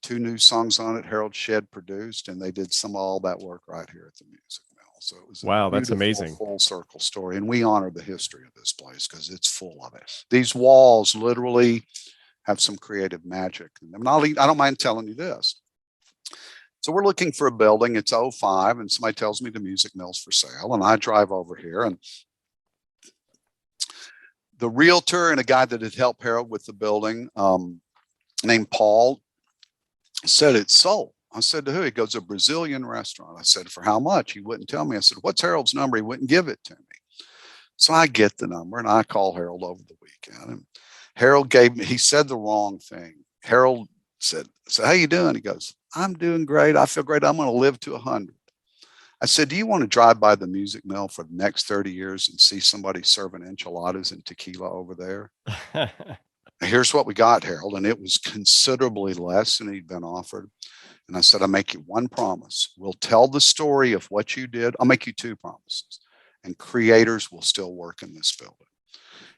2 new songs on it, Harold Shedd produced, and they did some of all that work right here at the Music Mill. So it was wow, that's amazing. Full circle story. And we honor the history of this place because it's full of it. These walls literally have some creative magic. And I don't mind telling you this. So we're looking for a building. It's 05, and somebody tells me the Music Mill's for sale. And I drive over here, and the realtor and a guy that had helped Harold with the building, named Paul, said it's sold. I said, to who? He goes, a Brazilian restaurant. I said, for how much? He wouldn't tell me. I said, what's Harold's number? He wouldn't give it to me. So I get the number, and I call Harold over the weekend. And Harold gave me, he said the wrong thing. Harold said, how you doing? He goes, I'm doing great. I feel great. I'm going to live to 100. I said, do you want to drive by the Music Mill for the next 30 years and see somebody serving enchiladas and tequila over there? Here's what we got, Harold. And it was considerably less than he'd been offered. And I said, I make you one promise. We'll tell the story of what you did. I'll make you 2 promises. And creators will still work in this building.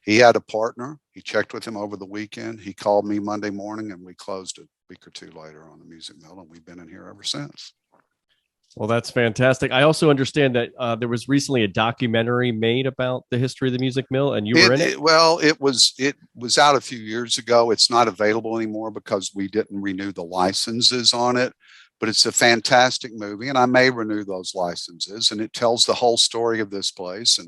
He had a partner. He checked with him over the weekend. He called me Monday morning, and we closed a week or 2 later on the Music Mill, and we've been in here ever since. Well, that's fantastic. I also understand that there was recently a documentary made about the history of the Music Mill, and you were in it? Well, it was out a few years ago. It's not available anymore because we didn't renew the licenses on it, but it's a fantastic movie, and I may renew those licenses, and it tells the whole story of this place,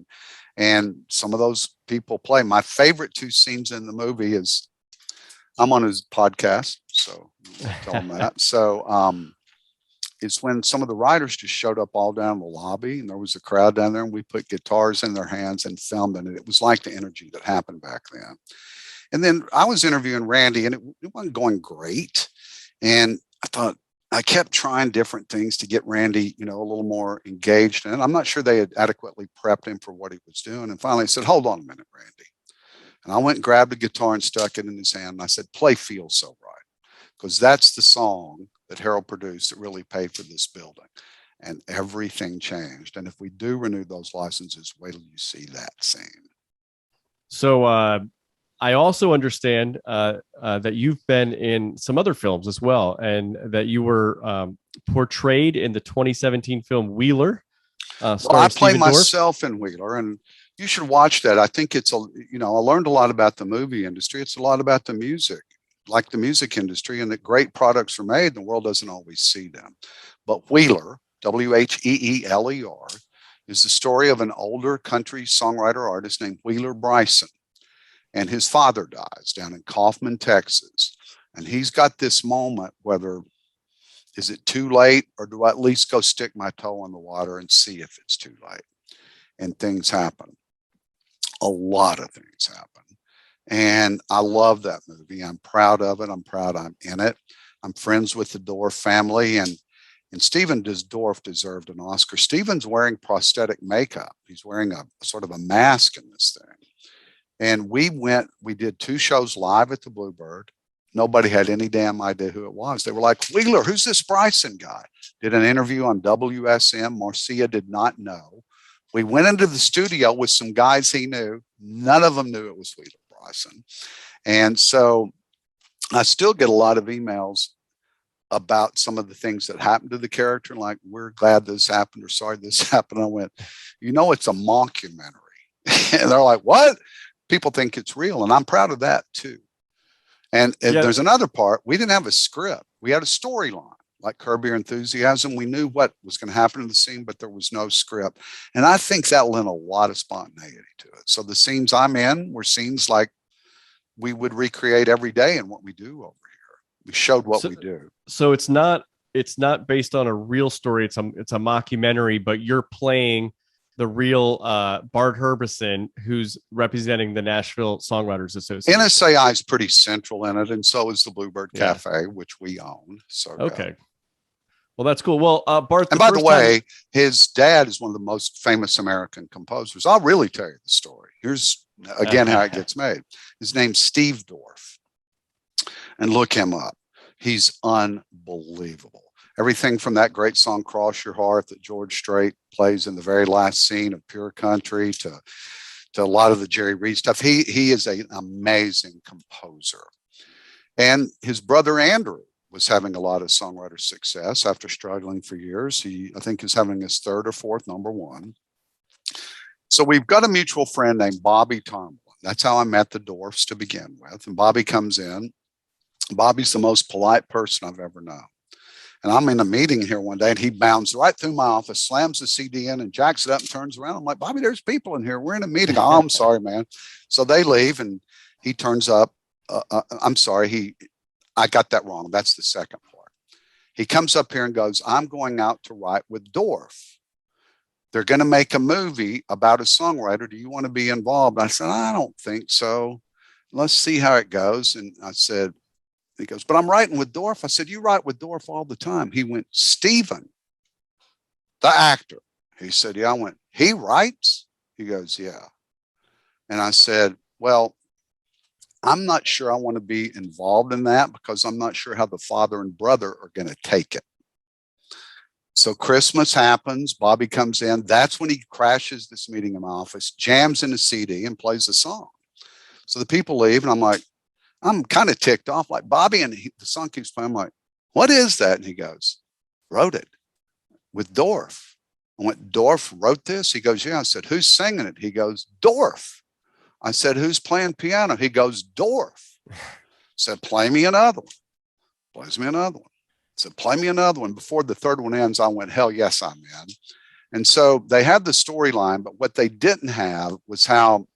and some of those people play. My favorite 2 scenes in the movie is, I'm on his podcast, so tell him that. So it's when some of the writers just showed up all down the lobby, and there was a crowd down there, and we put guitars in their hands and filmed it. And it was like the energy that happened back then. And then I was interviewing Randy, and it wasn't going great. And I thought, I kept trying different things to get Randy, a little more engaged. And I'm not sure they had adequately prepped him for what he was doing. And finally I said, hold on a minute, Randy. And I went and grabbed a guitar and stuck it in his hand. And I said, play Feels So Right. Because that's the song that Harold produced that really paid for this building. And everything changed. And if we do renew those licenses, wait till you see that scene. So I also understand that you've been in some other films as well, and that you were portrayed in the 2017 film Wheeler. Well, I play myself in Wheeler, and you should watch that. I think it's I learned a lot about the movie industry. It's a lot about the music, like the music industry, and that great products are made. The world doesn't always see them. But Wheeler, Wheeler, is the story of an older country songwriter artist named Wheeler Bryson. And his father dies down in Kaufman, Texas. And he's got this moment, whether is it too late, or do I at least go stick my toe in the water and see if it's too late? And things happen. A lot of things happen. And I love that movie. I'm proud of it. I'm proud I'm in it. I'm friends with the Dorff family. And Stephen Dorff deserved an Oscar. Stephen's wearing prosthetic makeup. He's wearing a sort of a mask in this thing. And we did 2 shows live at the Bluebird. Nobody had any damn idea who it was. They were like, Wheeler, who's this Bryson guy? Did an interview on WSM. Marcia did not know. We went into the studio with some guys he knew. None of them knew it was Wheeler Bryson. And so I still get a lot of emails about some of the things that happened to the character, like, we're glad this happened or sorry this happened. I went, it's a mockumentary. And they're like, what? People think it's real. And I'm proud of that too. And there's another part. We didn't have a script. We had a storyline, like Curb Your Enthusiasm. We knew what was going to happen in the scene, but there was no script. And I think that lent a lot of spontaneity to it. So the scenes I'm in were scenes like we would recreate every day in what we do over here. We showed what we do. So it's not based on a real story. It's a mockumentary, but you're playing the real Bart Herbison, who's representing the Nashville Songwriters Association. NSAI is pretty central in it, and so is the Bluebird Cafe, which we own. So okay. Well, that's cool. Well, Bart, and by the way, his dad is one of the most famous American composers. I'll really tell you the story. Here's again how it gets made. His name's Steve Dorff, and look him up. He's unbelievable. Everything from that great song "Cross Your Heart" that George Strait plays in the very last scene of Pure Country to a lot of the Jerry Reed stuff. He is an amazing composer. And his brother Andrew was having a lot of songwriter success after struggling for years. I think he's having his third or fourth #1. So we've got a mutual friend named Bobby Tomlin. That's how I met the Dorffs to begin with. And Bobby comes in. Bobby's the most polite person I've ever known. And I'm in a meeting here one day, and he bounds right through my office, slams the CD in, and jacks it up and turns around. I'm like, Bobby, there's people in here. We're in a meeting. Oh, I'm sorry, man. So they leave, and he turns up. I'm sorry. I got that wrong. That's the second part. He comes up here and goes, I'm going out to write with Dorff. They're going to make a movie about a songwriter. Do you want to be involved? I said, I don't think so. Let's see how it goes. And I said, he goes, but I'm writing with Dorff. I said, you write with Dorff all the time. He went, Stephen, the actor. He said, yeah. I went, he writes? He goes, yeah. And I said, well, I'm not sure I want to be involved in that because I'm not sure how the father and brother are going to take it. So Christmas happens. Bobby comes in. That's when he crashes this meeting in my office, jams in a CD and plays a song. So the people leave, and I'm kind of ticked off, like, Bobby, and the song keeps playing. I'm like, what is that? And he goes, wrote it with Dorff. I went, Dorff wrote this? He goes, yeah. I said, who's singing it? He goes, Dorff. I said, who's playing piano? He goes, Dorff. I said, play me another one. Plays me another one. I said, play me another one. Before the third one ends, I went, hell yes, I'm in. And so they had the storyline, but what they didn't have was how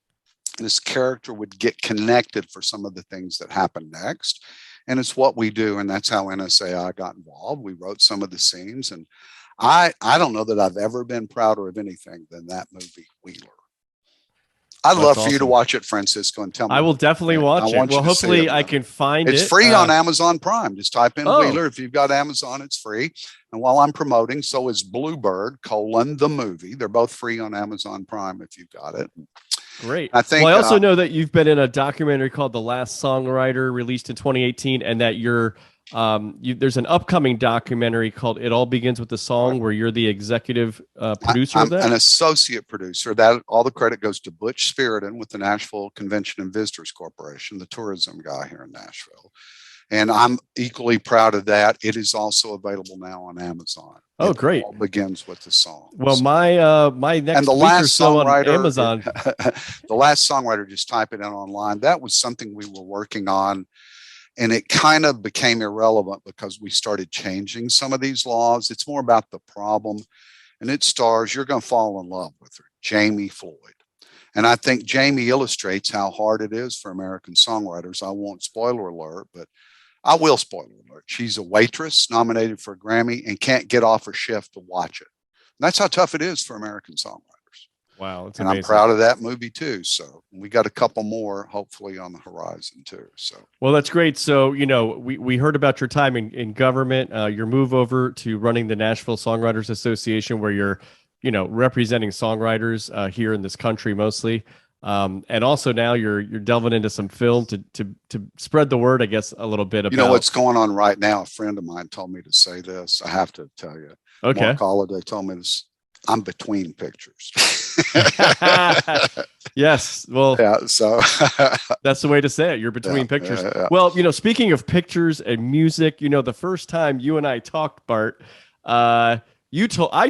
this character would get connected for some of the things that happen next. And it's what we do. And that's how NSAI got involved. We wrote some of the scenes. And I don't know that I've ever been prouder of anything than that movie, Wheeler. I'd love for you to watch it, Francisco, and tell me. I will definitely watch it. Well, hopefully I can find it. It's free on Amazon Prime. Just type in Wheeler. If you've got Amazon, it's free. And while I'm promoting, so is Bluebird, the movie. They're both free on Amazon Prime if you've got it. Great. I think. Well, I also know that you've been in a documentary called The Last Songwriter, released in 2018, and that there's an upcoming documentary called It All Begins with the Song, where you're the executive producer of that. I'm an associate producer. That all the credit goes to Butch Spiriton with the Nashville Convention and Visitors Corporation, the tourism guy here in Nashville. And I'm equally proud of that. It is also available now on Amazon. Oh, great. It all begins with the song. Well, my next and the week last or so songwriter, on Amazon. The Last Songwriter, just type it in online. That was something we were working on. And it kind of became irrelevant because we started changing some of these laws. It's more about the problem. And it stars, you're going to fall in love with her, Jamie Floyd. And I think Jamie illustrates how hard it is for American songwriters. I won't spoiler alert, but I will spoiler alert. She's a waitress nominated for a Grammy and can't get off her shift to watch it. And that's how tough it is for American songwriters. Wow. And amazing. I'm proud of that movie too. So we got a couple more hopefully on the horizon too. So, well, that's great. So, we heard about your time in government, your move over to running the Nashville Songwriters Association, where you're, representing songwriters here in this country mostly. And also now you're delving into some film to spread the word, I guess, a little bit about. What's going on right now. A friend of mine told me to say this. I have to tell you. Okay. Mark Holiday told me this. I'm between pictures. Yes. Well, yeah. So that's the way to say it. You're between pictures. Well, speaking of pictures and music, the first time you and I talked, Bart, I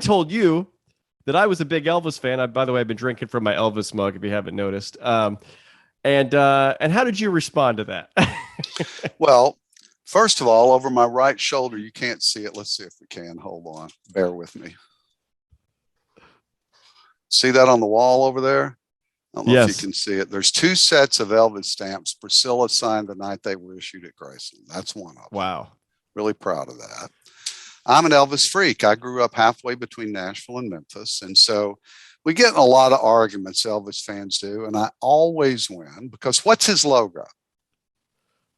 told you that I was a big Elvis fan. By the way, I've been drinking from my Elvis mug, if you haven't noticed. And how did you respond to that? Well, first of all, over my right shoulder, you can't see it. Let's see if we can. Hold on. Bear with me. See that on the wall over there? I don't know if you can see it. There's 2 sets of Elvis stamps Priscilla signed the night they were issued at Graceland. That's one of them. Wow. Really proud of that. I'm an Elvis freak. I grew up halfway between Nashville and Memphis. And so we get in a lot of arguments, Elvis fans do. And I always win because what's his logo?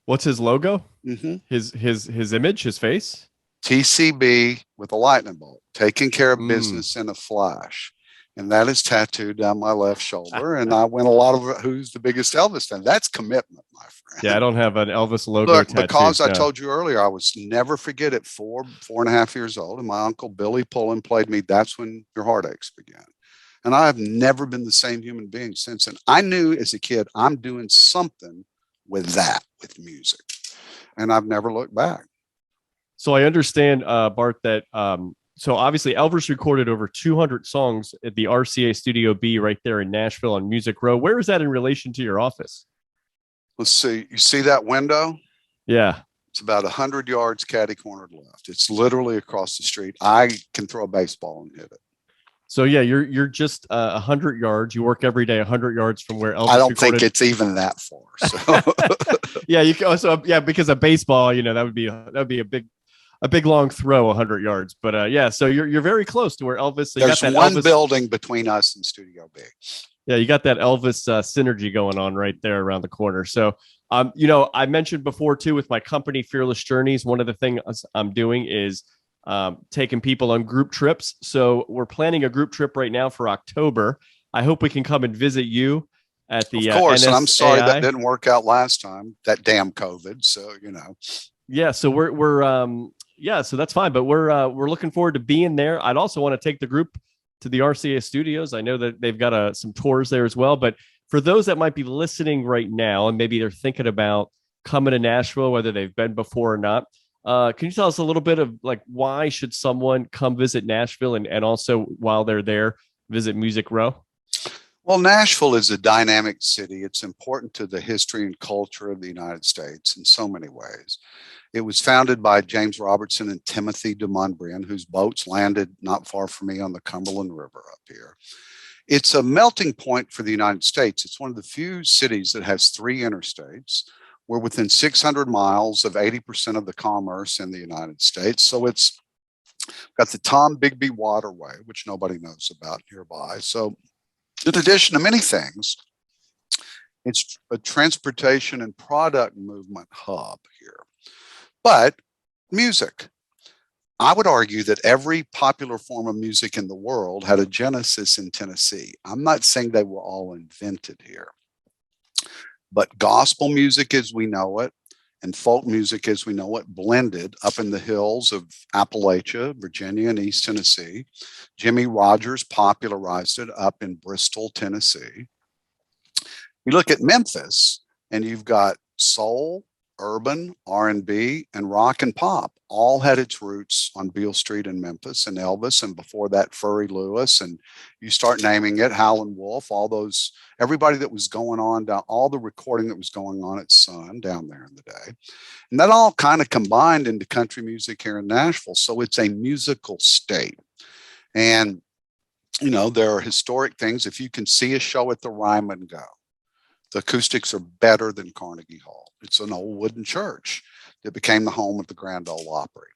What's his logo? Mm-hmm. His image, his face? TCB with a lightning bolt, taking care of business in a flash. And that is tattooed down my left shoulder. And I win a lot of who's the biggest Elvis fan. That's commitment, my friend. Yeah, I don't have an Elvis logo. Look, tattoo, because I told you earlier, I was never forget at 4.5 years old. And my uncle Billy Pullen played me. That's when your heartaches began. And I have never been the same human being since. And I knew as a kid, I'm doing something with music. And I've never looked back. So I understand, Bart, that so obviously Elvis recorded over 200 songs at the RCA Studio B right there in Nashville on Music Row. Where is that in relation to your office? Let's see. You see that window? Yeah. It's about 100 yards catty-cornered left. It's literally across the street. I can throw a baseball and hit it. So yeah, you're just 100 yards. You work every day 100 yards from where Elvis. I don't think it's even that far. So. Yeah, you can. So yeah, because a baseball, that would be a big long throw 100 yards. But yeah, so you're very close to where Elvis. So there's one building between us and Studio B. Yeah, you got that Elvis synergy going on right there around the corner. So I mentioned before too with my company Fearless Journeys, one of the things I'm doing is taking people on group trips. So we're planning a group trip right now for October. I hope we can come and visit you at the of course. NSAI. And I'm sorry that didn't work out last time. That damn COVID. So Yeah. So so that's fine. But we're looking forward to being there. I'd also want to take the group to the RCA studios. I know that they've got some tours there as well. But for those that might be listening right now and maybe they're thinking about coming to Nashville, whether they've been before or not. Can you tell us a little bit of why should someone come visit Nashville and also while they're there, visit Music Row? Well, Nashville is a dynamic city. It's important to the history and culture of the United States in so many ways. It was founded by James Robertson and Timothy de Montbriand, whose boats landed not far from me on the Cumberland River up here. It's a melting point for the United States. It's one of the few cities that has 3 interstates. We're within 600 miles of 80% of the commerce in the United States. So it's got the Tom Bigby Waterway, which nobody knows about nearby. So in addition to many things, it's a transportation and product movement hub here. But music. I would argue that every popular form of music in the world had a genesis in Tennessee. I'm not saying they were all invented here. But gospel music as we know it and folk music as we know it blended up in the hills of Appalachia, Virginia, and East Tennessee. Jimmy Rogers popularized it up in Bristol, Tennessee. You look at Memphis and you've got soul, urban, R&B, and rock and pop all had its roots on Beale Street in Memphis and Elvis, and before that, Furry Lewis, and you start naming it, Howlin' Wolf, all those, everybody that was going on down, all the recording that was going on at Sun down there in the day. And that all kind of combined into country music here in Nashville. So it's a musical state. And, there are historic things. If you can see a show at the Ryman Go, the acoustics are better than Carnegie Hall. It's an old wooden church that became the home of the Grand Ole Opry.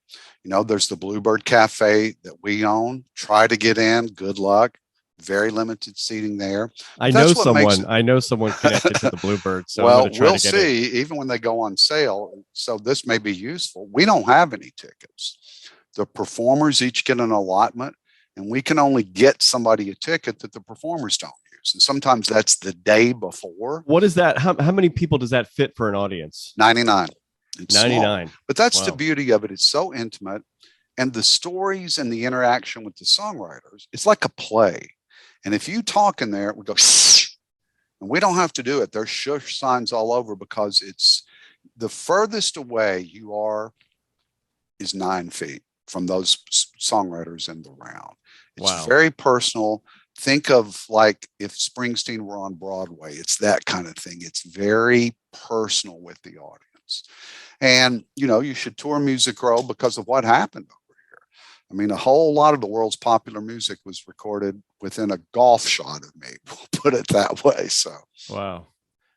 There's the Bluebird Cafe that we own. Try to get in. Good luck. Very limited seating there. I know someone connected to the Bluebird. So well, we'll see. Even when they go on sale. So this may be useful. We don't have any tickets. The performers each get an allotment, and we can only get somebody a ticket that the performers don't. And sometimes that's the day before. What is that? How many people does that fit for an audience? 99. It's 99. Small. But that's the beauty of it. It's so intimate. And the stories and the interaction with the songwriters, it's like a play. And if you talk in there, we go, and we don't have to do it. There's shush signs all over, because it's the furthest away you are is 9 feet from those songwriters in the round. It's very personal. Think of like if Springsteen were on Broadway, it's that kind of thing. It's very personal with the audience. And, you know, you should tour Music Row because of what happened over here. I mean, a whole lot of the world's popular music was recorded within a golf shot of me, we'll put it that way. So, wow.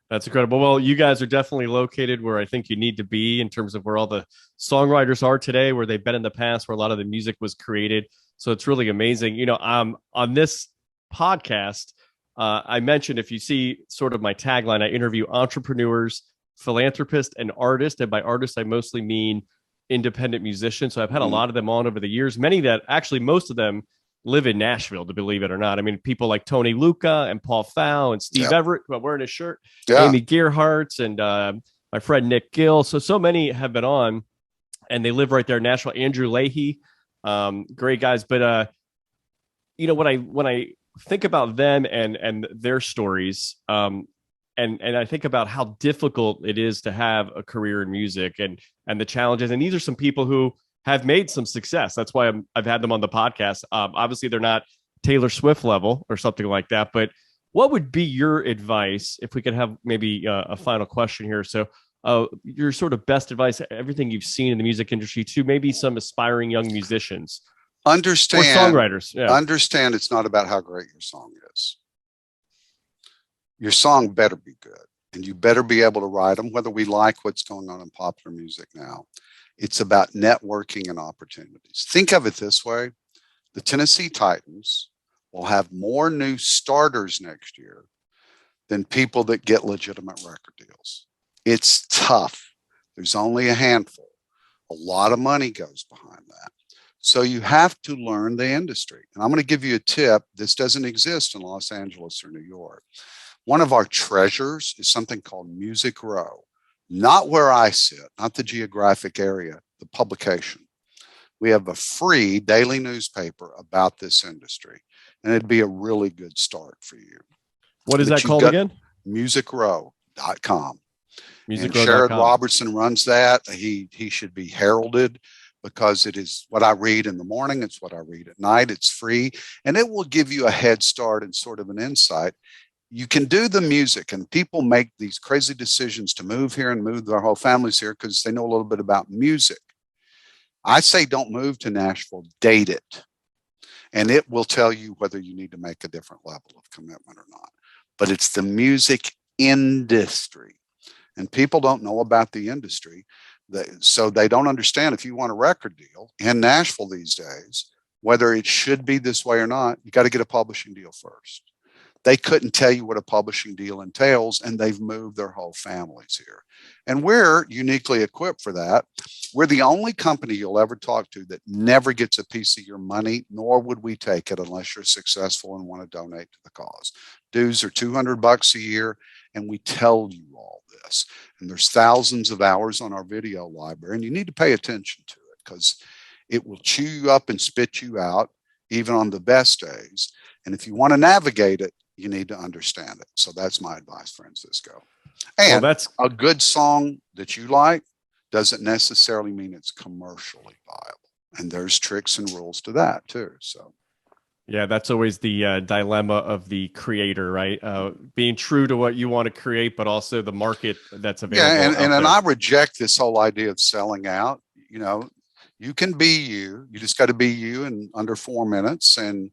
That's incredible. Well, you guys are definitely located where I think you need to be in terms of where all the songwriters are today, where they've been in the past, where a lot of the music was created. So it's really amazing. You know, on this podcast, I mentioned, if you see sort of my tagline, I interview entrepreneurs, philanthropists, and artists. And by artists, I mostly mean independent musicians. So I've had a lot of them on over the years, many that actually, most of them live in Nashville, to believe it or not. I mean, people like Tony Luca and Paul Fow and Steve Everett, who I'm wearing his shirt, Amy Gearhart, and my friend Nick Gill. So many have been on, and they live right there in Nashville. Andrew Leahy, great guys. But you know, when I think about them and their stories, and I think about how difficult it is to have a career in music and the challenges. And these are some people who have made some success. That's why I've had them on the podcast. Obviously, they're not Taylor Swift level or something like that. But what would be your advice, if we could have maybe a final question here? So your sort of best advice, everything you've seen in the music industry, to maybe some aspiring young musicians. Understand, or songwriters. Yeah. Understand it's not about how great your song is. Your song better be good, and you better be able to write them, whether we like what's going on in popular music now. It's about networking and opportunities. Think of it this way. The Tennessee Titans will have more new starters next year than people that get legitimate record deals. It's tough. There's only a handful. A lot of money goes behind that. So you have to learn the industry. And I'm going to give you a tip. This doesn't exist in Los Angeles or New York. One of our treasures is something called Music Row. Not where I sit, not the geographic area, the publication. We have a free daily newspaper about this industry, and it'd be a really good start for you. What is that called again? musicrow.com. And Musicrow.com. Sherrod Robertson runs that. He should be heralded, because it is what I read in the morning. It's what I read at night. It's free, and it will give you a head start and sort of an insight. You can do the music, and people make these crazy decisions to move here and move their whole families here because they know a little bit about music. I say don't move to Nashville, date it. And it will tell you whether you need to make a different level of commitment or not. But it's the music industry. And people don't know about the industry. So they don't understand, if you want a record deal in Nashville these days, whether it should be this way or not, you got to get a publishing deal first. They couldn't tell you what a publishing deal entails, and they've moved their whole families here. And we're uniquely equipped for that. We're the only company you'll ever talk to that never gets a piece of your money, nor would we take it unless you're successful and want to donate to the cause. Dues are $200 a year, and we tell you all this. And there's thousands of hours on our video library, and you need to pay attention to it, because it will chew you up and spit you out, even on the best days. And if you want to navigate it, you need to understand it. So that's my advice, Francisco. And that's a good song that you like doesn't necessarily mean it's commercially viable. And there's tricks and rules to that too. So yeah, that's always the dilemma of the creator, right? Being true to what you want to create, but also the market that's available. Yeah, and I reject this whole idea of selling out. You know, you can be you. You just got to be you in under 4 minutes. And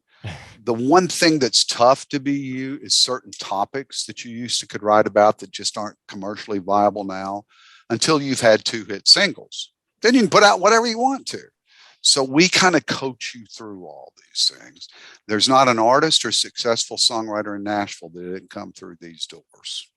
the one thing that's tough to be you is certain topics that you used to could write about that just aren't commercially viable now, until you've had 2 hit singles. Then you can put out whatever you want to. So we kind of coach you through all these things. There's not an artist or successful songwriter in Nashville that didn't come through these doors.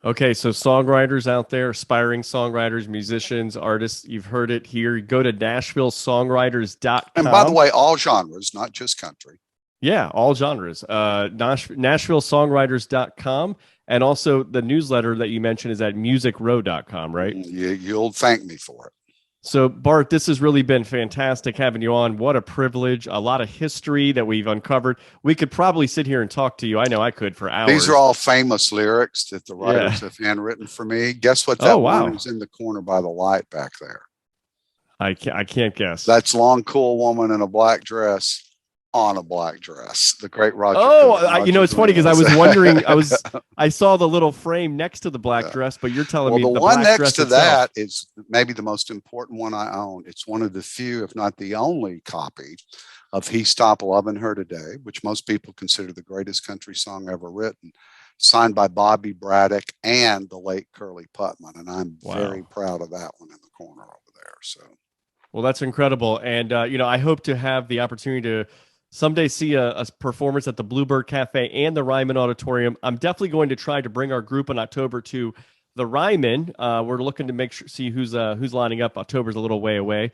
Okay, so songwriters out there, aspiring songwriters, musicians, artists, you've heard it here. Go to NashvilleSongwriters.com. And by the way, all genres, not just country. Yeah, all genres. NashvilleSongwriters.com. And also the newsletter that you mentioned is at musicrow.com, right? You'll thank me for it. So, Bart, this has really been fantastic having you on. What a privilege. A lot of history that we've uncovered. We could probably sit here and talk to you. I know I could for hours. These are all famous lyrics that the writers have handwritten for me. Guess what that one is in the corner by the light back there? I can't guess. That's Long Cool Woman in a Black Dress on a black dress. The great Roger. It's funny because I was wondering. I saw the little frame next to the black dress, but you're telling me the one next to that is maybe the most important one I own. It's one of the few, if not the only, copy of "He Stopped Loving Her Today," which most people consider the greatest country song ever written, signed by Bobby Braddock and the late Curly Putman, and I'm very proud of that one in the corner over there. So, well, that's incredible, and I hope to have the opportunity to someday see a performance at the Bluebird Cafe and the Ryman Auditorium. I'm definitely going to try to bring our group in October to the Ryman. We're looking to see who's lining up. October's a little way away.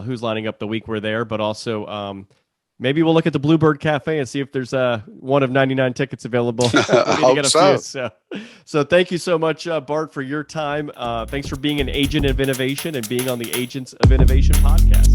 Who's lining up the week we're there, but also maybe we'll look at the Bluebird Cafe and see if there's one of 99 tickets available. I hope so. So thank you so much, Bart, for your time. Thanks for being an agent of innovation and being on the Agents of Innovation podcast.